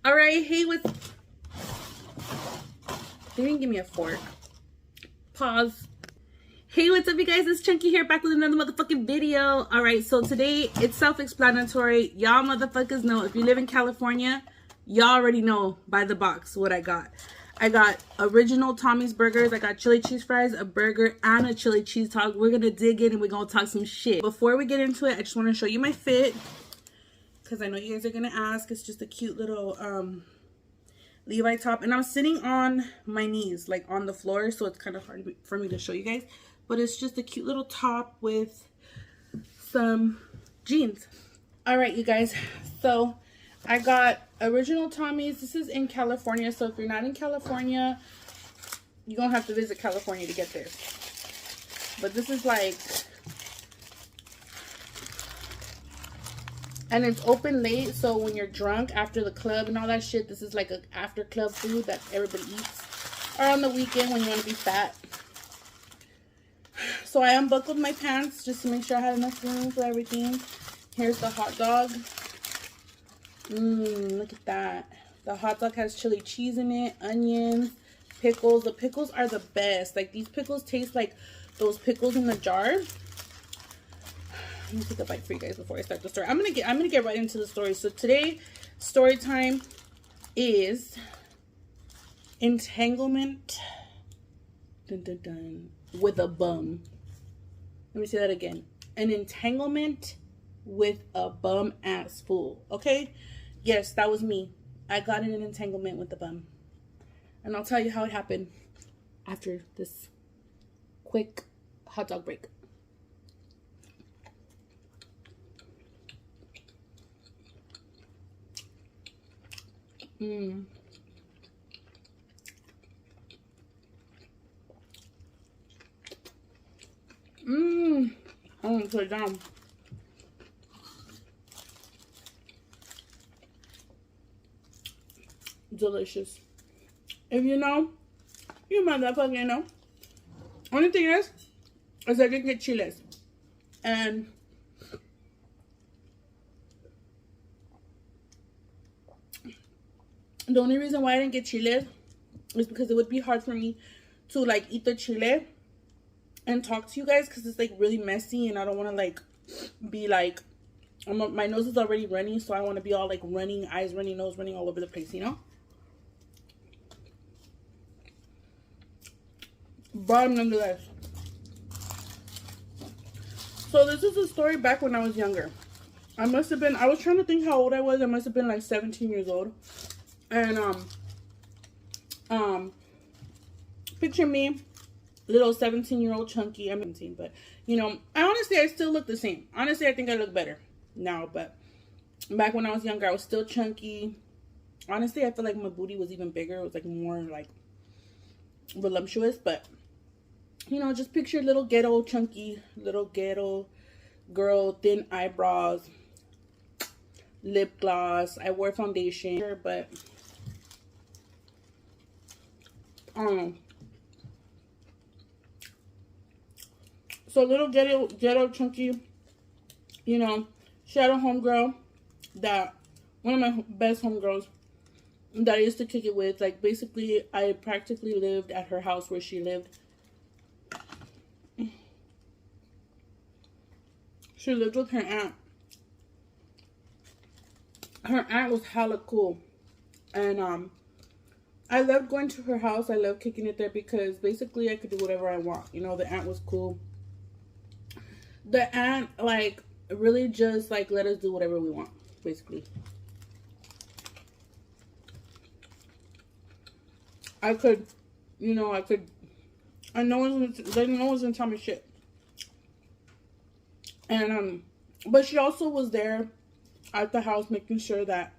All right, hey, they didn't give me a fork. Pause. Hey, what's up, you guys? It's Chunky here, back with another motherfucking video. All right, so today it's self-explanatory. Y'all motherfuckers know, if you live in California, y'all already know by the box what I got. I got original Tommy's burgers. I got chili cheese fries, a burger, and a chili cheese dog. We're gonna dig in and we're gonna talk some shit. Before we get into it, I just want to show you my fit, because I know you guys are gonna ask. It's just a cute little Levi top, and I'm sitting on my knees, like on the floor, so it's kind of hard for me to show you guys, but it's just a cute little top with some jeans. All right, you guys, so I got original Tommy's. This is in California, so if you're not in California, you're gonna have to visit California to get this. But this is like, and it's open late, so when you're drunk after the club and all that shit, this is like a after club food that everybody eats. Or on the weekend when you want to be fat. So I unbuckled my pants just to make sure I had enough room for everything. Here's the hot dog. Look at that. The hot dog has chili cheese in it, onions, pickles. The pickles are the best. Like, these pickles taste like those pickles in the jar. Let me take a bite for you guys before I start the story. I'm gonna get right into the story. So today, story time is Entanglement, dun, dun, dun, with a bum. Let me say that again. An entanglement with a bum ass fool. Okay? Yes, that was me. I got in an entanglement with a bum. And I'll tell you how it happened after this quick hot dog break. I'm gonna put it down. Delicious. If you know, you motherfucking know. Only thing is I didn't get chiles. And the only reason why I didn't get chile is because it would be hard for me to like eat the chile and talk to you guys, because it's like really messy and I don't want to like be like, my nose is already running, so I want to be all like running, eyes running, nose running all over the place, you know. But nonetheless, so this is a story back when I was younger. I was trying to think how old I was. I must have been like 17 years old. And picture me, little 17-year-old chunky. I'm 17, but you know, I still look the same. Honestly, I think I look better now, but back when I was younger, I was still chunky. Honestly, I feel like my booty was even bigger. It was like more like voluptuous, but you know, just picture little ghetto chunky, little ghetto girl, thin eyebrows, lip gloss. I wore foundation, but so little ghetto chunky, you know, she had a homegirl, that one of my best homegirls that I used to kick it with. Like, basically, I practically lived at her house where she lived. She lived with her aunt. Her aunt was hella cool. And I loved going to her house. I loved kicking it there because basically I could do whatever I want. You know, the aunt was cool. The aunt, like, really just, like, let us do whatever we want, basically. I know one was gonna tell me shit. And, but she also was there at the house making sure that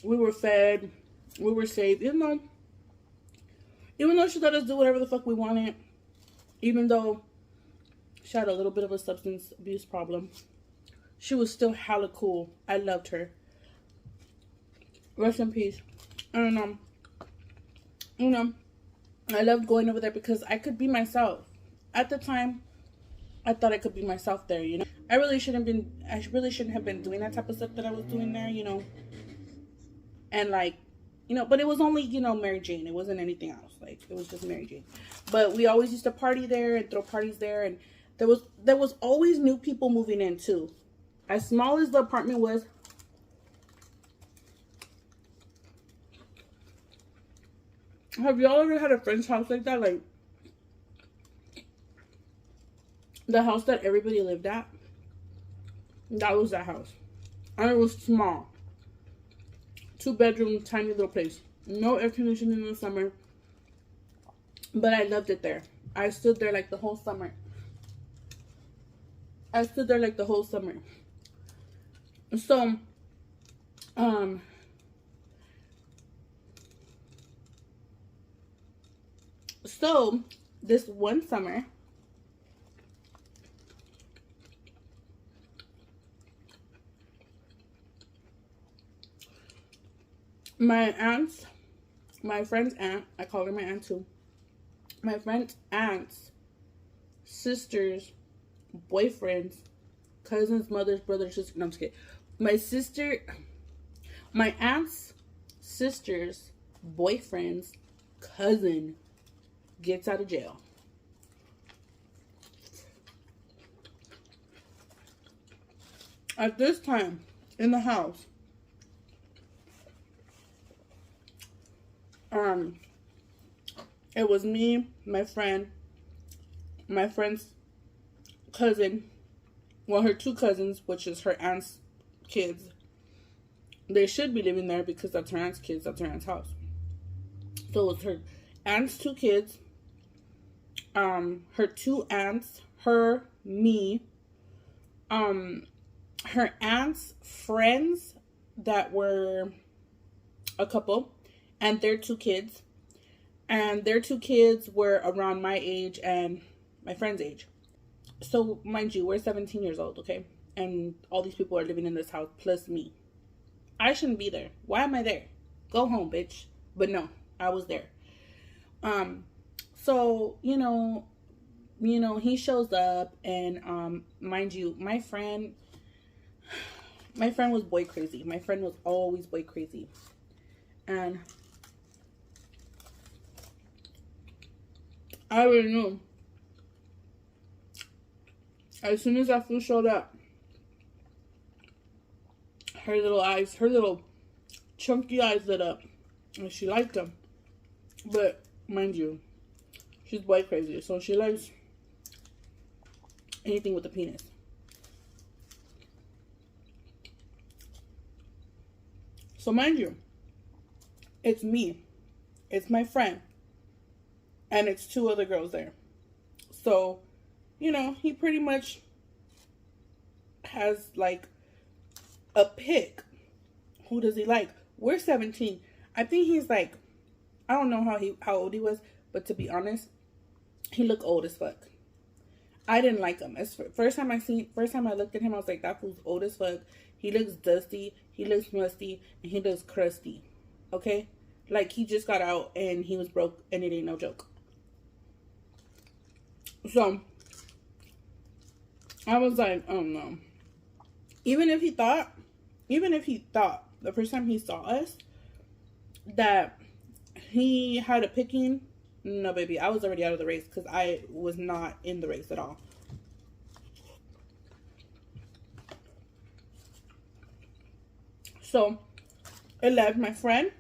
we were fed, we were safe, even though she let us do whatever the fuck we wanted, even though she had a little bit of a substance abuse problem, she was still hella cool. I loved her. Rest in peace. And you know, I loved going over there because I could be myself. At the time, I thought I could be myself there, you know. I really shouldn't have been doing that type of stuff that I was doing there, you know. And like, but it was only, Mary Jane. It wasn't anything else. Like, it was just Mary Jane. But we always used to party there and throw parties there. And there was always new people moving in too. As small as the apartment was, have y'all ever had a friend's house like that? Like, the house that everybody lived at? That was that house. And it was small. 2-bedroom, tiny little place. No air conditioning in the summer. But I loved it there. I stood there like the whole summer. So this one summer, my friend's aunt, I call her my aunt too. My friend's aunt's sisters, boyfriends, cousins, mothers, brothers, sisters. No, I'm just kidding. My aunt's sister's boyfriend's cousin gets out of jail. At this time, in the house, it was me, my friend's cousin, well, her 2 cousins, which is her aunt's kids. They should be living there because that's her aunt's kids, that's her aunt's house. So it was her aunt's 2 kids, her 2 aunts, her, me, her aunt's friends that were a couple, and their 2 kids. And their 2 kids were around my age and my friend's age. So, mind you, we're 17 years old, okay? And all these people are living in this house, plus me. I shouldn't be there. Why am I there? Go home, bitch. But no, I was there. So, he shows up, and, mind you, my friend was boy crazy. My friend was always boy crazy. And I already knew. As soon as that fool showed up, her little chunky eyes lit up. And she liked him. But, mind you, she's boy crazy. So she likes anything with a penis. So, mind you, it's me. It's my friend. And it's 2 other girls there. So, he pretty much has, like, a pick. Who does he like? We're 17. I think he's, like, I don't know how old he was. But to be honest, he looked old as fuck. I didn't like him. First time I looked at him, I was like, that fool's old as fuck. He looks dusty. He looks musty. And he looks crusty. Okay? Like, he just got out and he was broke and it ain't no joke. So, I was like, oh no. Even if he thought, the first time he saw us, that he had a picking, no baby, I was already out of the race because I was not in the race at all. So, it left my friend,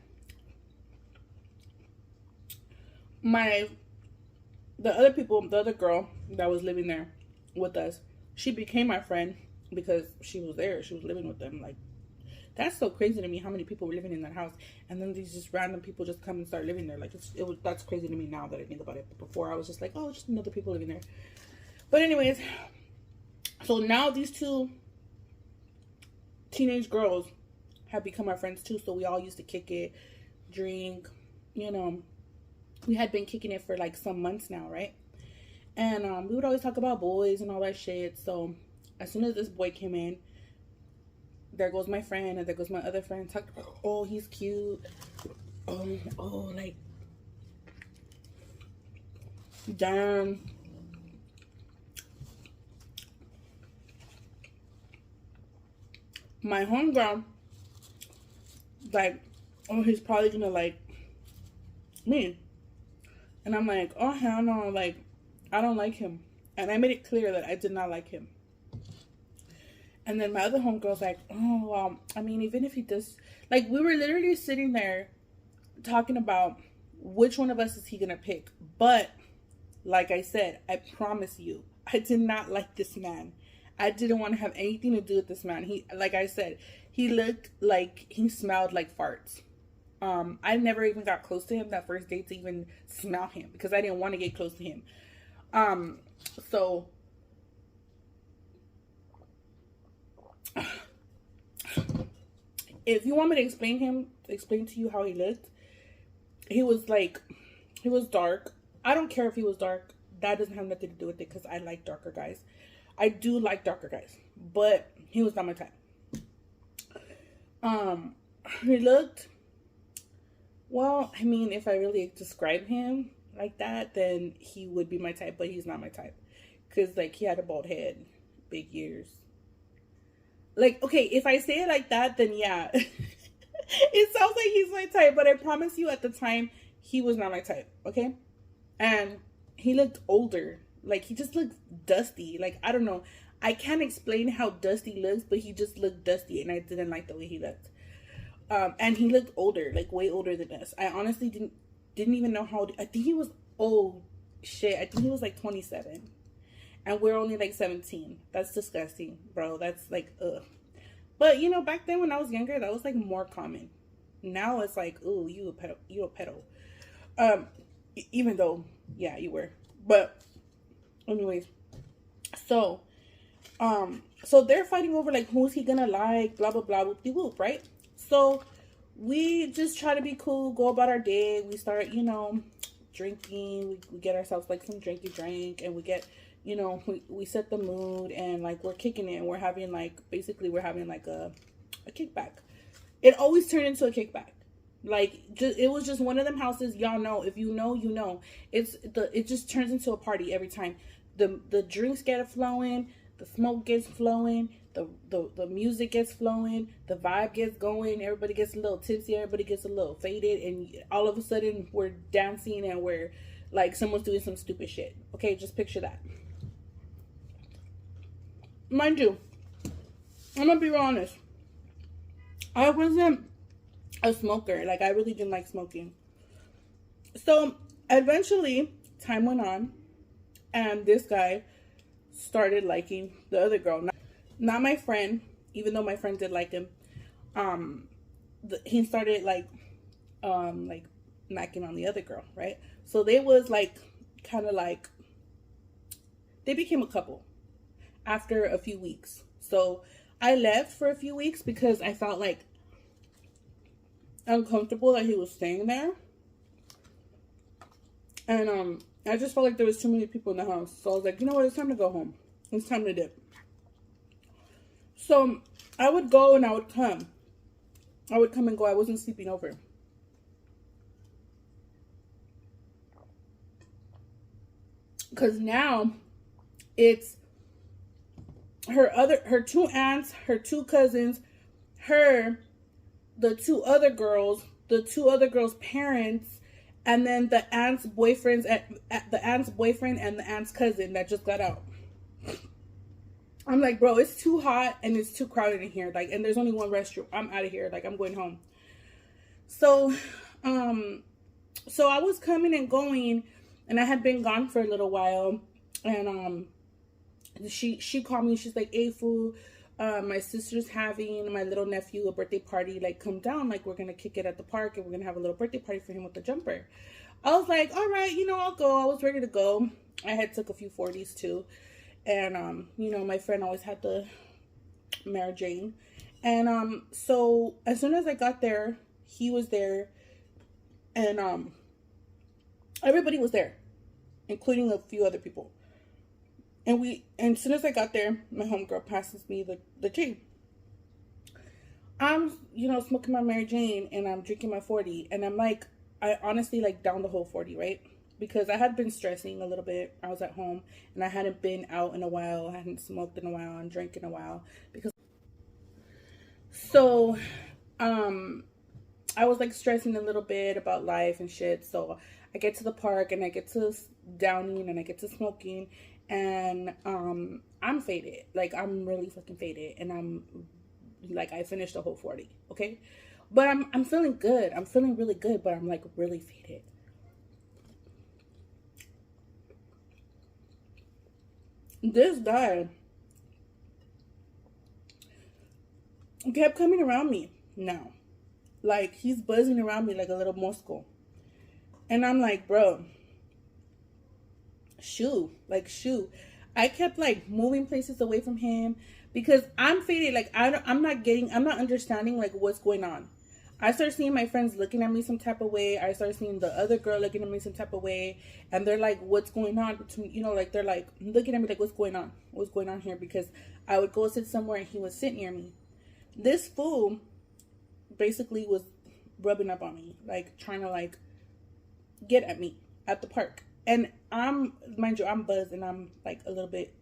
the other girl that was living there with us, she became my friend because she was there. She was living with them. Like, that's so crazy to me how many people were living in that house. And then these just random people just come and start living there. Like, that's crazy to me now that I think about it. But before, I was just like, oh, just another people living there. But anyways, so now these 2 teenage girls have become our friends too. So we all used to kick it, drink, we had been kicking it for like some months now, right? And we would always talk about boys and all that shit. So as soon as this boy came in, there goes my friend and there goes my other friend. Oh, he's cute. Oh, like, damn. My homegirl, like, oh, he's probably gonna like me. And I'm like, oh hell no, like I don't like him. And I made it clear that I did not like him. And then my other homegirl's like, oh well, I mean, even if he does, like we were literally sitting there talking about which one of us is he gonna pick. But like I said, I promise you, I did not like this man. I didn't want to have anything to do with this man. He, like I said, he looked like he smelled like farts. I never even got close to him that first date to even smell him because I didn't want to get close to him. So if you want me to explain to you how he looked, he was dark. I don't care if he was dark. That doesn't have nothing to do with it because I like darker guys. I do like darker guys, but he was not my type. He looked, well, I mean, if I really describe him like that, then he would be my type, but he's not my type. Because, like, he had a bald head, big ears. Like, okay, if I say it like that, then yeah. It sounds like he's my type, but I promise you at the time, he was not my type, okay? And he looked older. Like, he just looked dusty. Like, I don't know. I can't explain how dusty looks, but he just looked dusty, and I didn't like the way he looked. And he looked older, like way older than us. I honestly didn't even know how old. I think he was, oh shit, I think he was like 27. And we're only like 17. That's disgusting, bro. That's like, ugh. But, you know, back then when I was younger, that was like more common. Now it's like, ooh, you a pedo. Even though, yeah, you were. But anyways, so they're fighting over like who's he gonna like, blah blah blah, whoop de whoop, right? So we just try to be cool, go about our day. We start, you know, drinking. We get ourselves like some drinky drink, and we get, you know, we set the mood, and like we're kicking it, and we're having like a kickback. It always turned into a kickback. Like, it was just one of them houses, y'all know. If you know, you know. It just turns into a party every time. The drinks get flowing, the smoke gets flowing, the music gets flowing, the vibe gets going, everybody gets a little tipsy, everybody gets a little faded, and all of a sudden we're dancing and we're like someone's doing some stupid shit. Okay, just picture that. Mind you, I'm gonna be real honest. I wasn't a smoker. Like, I really didn't like smoking. So eventually time went on, and this guy started liking the other girl. Not my friend, even though my friend did like him. He started like knocking on the other girl, right? So they was like kind of like, they became a couple after a few weeks. So I left for a few weeks because I felt like uncomfortable that he was staying there. And I just felt like there was too many people in the house. So I was like, you know what, it's time to go home. It's time to dip. So I would go and I would come. I would come and go. I wasn't sleeping over. Because now it's her two aunts, her two cousins, the two other girls' parents, and then the aunt's boyfriend and the aunt's cousin that just got out. I'm like, bro, it's too hot and it's too crowded in here. Like, and there's only one restroom. I'm out of here. Like, I'm going home. So I was coming and going, and I had been gone for a little while, and she called me. She's like, hey, fool, my sister's having my little nephew a birthday party. Like, come down. Like, we're gonna kick it at the park, and we're gonna have a little birthday party for him with the jumper. I was like, all right, you know, I'll go. I was ready to go. I had took a few 40s too, and you know, my friend always had the Mary Jane, and so as soon as I got there, he was there, and everybody was there, including a few other people. And as soon as I got there, my homegirl passes me the J. I'm, you know, smoking my Mary Jane, and I'm drinking my 40, and I'm like, I honestly like down the whole 40, right? Because I had been stressing a little bit. I was at home, and I hadn't been out in a while. I hadn't smoked in a while and drank in a while. So I was like stressing a little bit about life and shit. So I get to the park and I get to downing and I get to smoking, and I'm faded. Like, I'm really fucking faded, and I'm like, I finished the whole 40, okay? But I'm feeling good. I'm feeling really good, but I'm like really faded. This guy kept coming around me now. Like, he's buzzing around me like a little mosquito. And I'm like, bro, shoo. I kept like moving places away from him because I'm faded. Like, I'm not understanding like what's going on. I start seeing my friends looking at me some type of way. I start seeing the other girl looking at me some type of way. And they're like, what's going on between, you know, like, they're like looking at me like, what's going on? What's going on here? Because I would go sit somewhere and he would sit near me. This fool basically was rubbing up on me, like trying to like get at me at the park. And mind you, I'm buzzed and I'm like a little bit,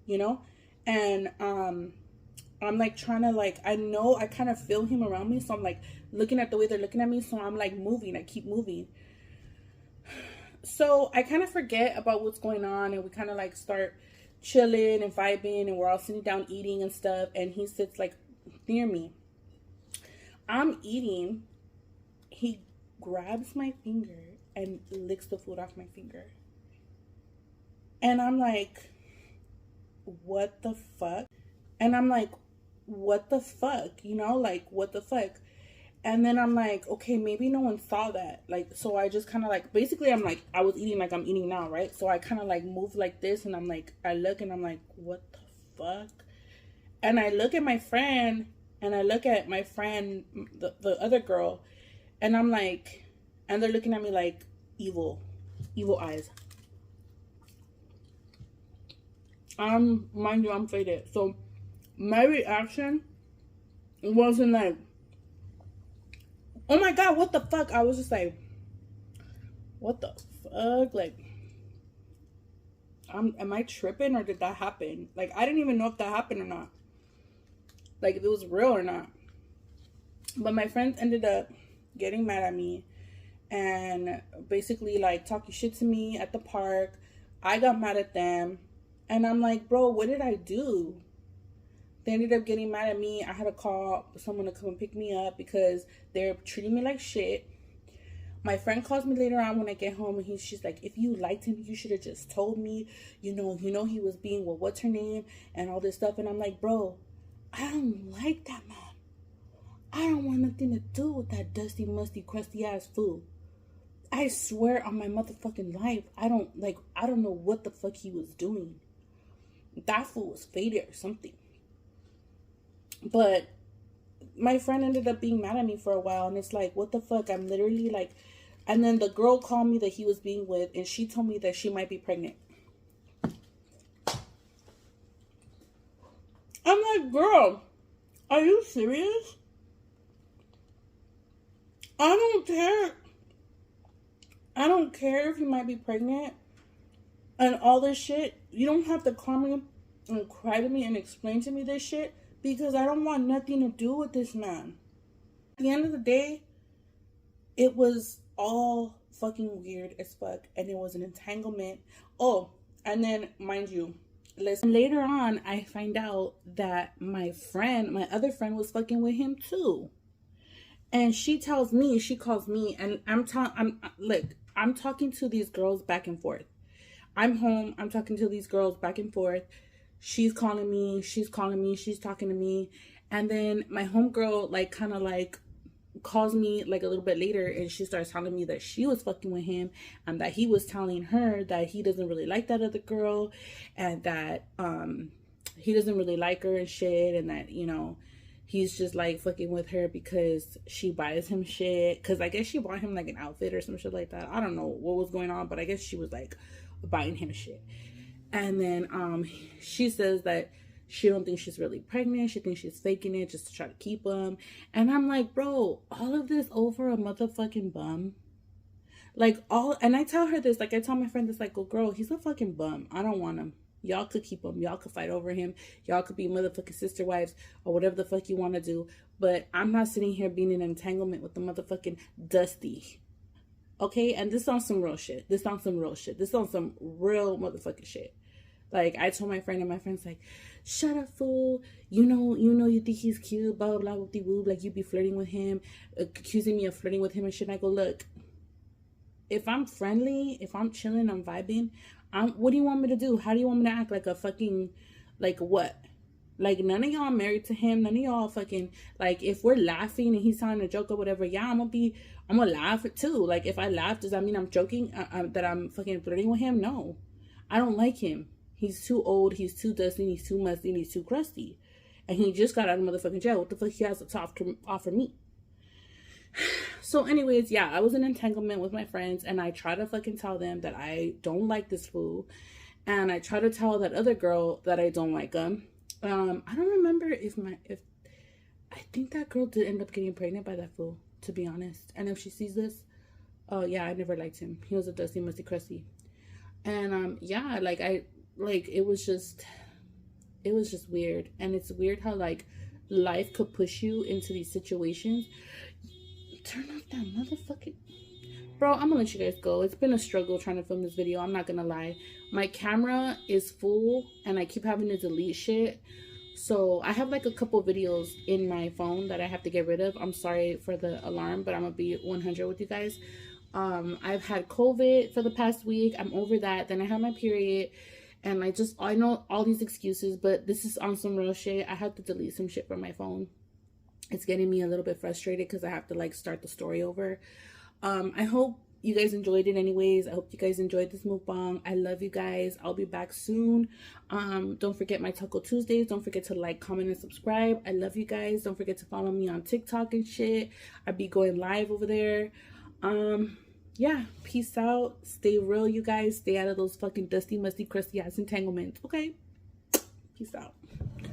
you know, and I'm like trying to like, I know I kind of feel him around me, so I'm like looking at the way they're looking at me, so I'm like moving. I keep moving. So I kind of forget about what's going on, and we kind of like start chilling and vibing, and we're all sitting down eating and stuff, and he sits like near me. I'm eating. He grabs my finger and licks the food off my finger. And I'm like, what the fuck? And I'm like, what the fuck? You know, like, what the fuck? And then I'm like, okay, maybe no one saw that. Like, so I just kind of like, basically I'm like, I was eating like I'm eating now, right? So I kind of like move like this, and I'm like, I look and I'm like, what the fuck? And I look at my friend, and I look at my friend, the other girl, and I'm like, and they're looking at me like evil eyes. Mind you, I'm faded. So my reaction wasn't like, oh my God, what the fuck? I was just like, what the fuck? Like, am I tripping, or did that happen? Like, I didn't even know if that happened or not. Like, if it was real or not. But my friends ended up getting mad at me and basically like talking shit to me at the park. I got mad at them, and I'm like, bro, what did I do? They ended up getting mad at me. I had to call someone to come and pick me up because they're treating me like shit. My friend calls me later on when I get home, and she's like, if you liked him, you should have just told me. You know he was being with what's her name and all this stuff. And I'm like, bro, I don't like that man. I don't want nothing to do with that dusty, musty, crusty ass fool. I swear on my motherfucking life, I don't know what the fuck he was doing. That fool was faded or something. But my friend ended up being mad at me for a while, and it's like, what the fuck? I'm literally like, and then the girl called me that he was being with, and she told me that she might be pregnant. I'm like, girl, are you serious? I don't care. I don't care if you might be pregnant and all this shit. You don't have to call me and cry to me and explain to me this shit, because I don't want nothing to do with this man. At the end of the day, it was all fucking weird as fuck, and it was an entanglement. Oh, and then, mind you, listen, later on, I find out that my other friend was fucking with him too. And she calls me, and I'm talking to these girls back and forth. I'm home, I'm talking to these girls back and forth. She's calling me, she's talking to me. And then my homegirl, like, kind of like calls me like a little bit later, and she starts telling me that she was fucking with him, and that he was telling her that he doesn't really like that other girl, and that he doesn't really like her and shit, and that, you know, he's just like fucking with her because she buys him shit. Because I guess she bought him like an outfit or some shit like that. I don't know what was going on, but I guess she was like buying him shit. And then she says that she don't think she's really pregnant. She thinks she's faking it just to try to keep him. And I'm like, bro, all of this over a motherfucking bum? Like, and I tell her this, like, I tell my friend this, like, oh, girl, he's a fucking bum. I don't want him. Y'all could keep him. Y'all could fight over him. Y'all could be motherfucking sister wives or whatever the fuck you want to do. But I'm not sitting here being in an entanglement with the motherfucking Dusty. Okay? And this on some real shit. This on some real shit. This on some real motherfucking shit. Like, I told my friend, and my friend's like, shut up, fool. You know, you think he's cute, blah, blah, blah, whoop-de-whoop. Like, you be flirting with him, accusing me of flirting with him and shit. And I go, look, if I'm friendly, if I'm chilling, I'm vibing, what do you want me to do? How do you want me to act? Like a fucking, like what? Like, none of y'all married to him. None of y'all fucking, like, if we're laughing and he's telling a joke or whatever, yeah, I'm gonna laugh too. Like, if I laugh, does that mean I'm joking, that I'm fucking flirting with him? No. I don't like him. He's too old, he's too dusty, he's too musty, and he's too crusty. And he just got out of motherfucking jail. What the fuck he has to offer me? So anyways, yeah, I was in entanglement with my friends, and I try to fucking tell them that I don't like this fool. And I try to tell that other girl that I don't like him. I don't remember if I think that girl did end up getting pregnant by that fool, to be honest. And if she sees this, oh yeah, I never liked him. He was a dusty, musty, crusty. And yeah, it was just weird. And it's weird how like life could push you into these situations. Turn off that motherfucking, bro, I'm gonna let you guys go. It's been a struggle trying to film this video, I'm not gonna lie. My camera is full and I keep having to delete shit. So I have like a couple videos in my phone that I have to get rid of. I'm sorry for the alarm, but I'm gonna be 100 with you guys. I've had COVID for the past week. I'm over that. Then I had my period. And I know all these excuses, but this is on some real shit. I have to delete some shit from my phone. It's getting me a little bit frustrated because I have to like start the story over. I hope you guys enjoyed it anyways. I hope you guys enjoyed this mukbang. I love you guys. I'll be back soon. Don't forget my Taco Tuesdays. Don't forget to like, comment, and subscribe. I love you guys. Don't forget to follow me on TikTok and shit. I'll be going live over there. Yeah, peace out. Stay real, you guys. Stay out of those fucking dusty, musty, crusty ass entanglements. Okay? Peace out.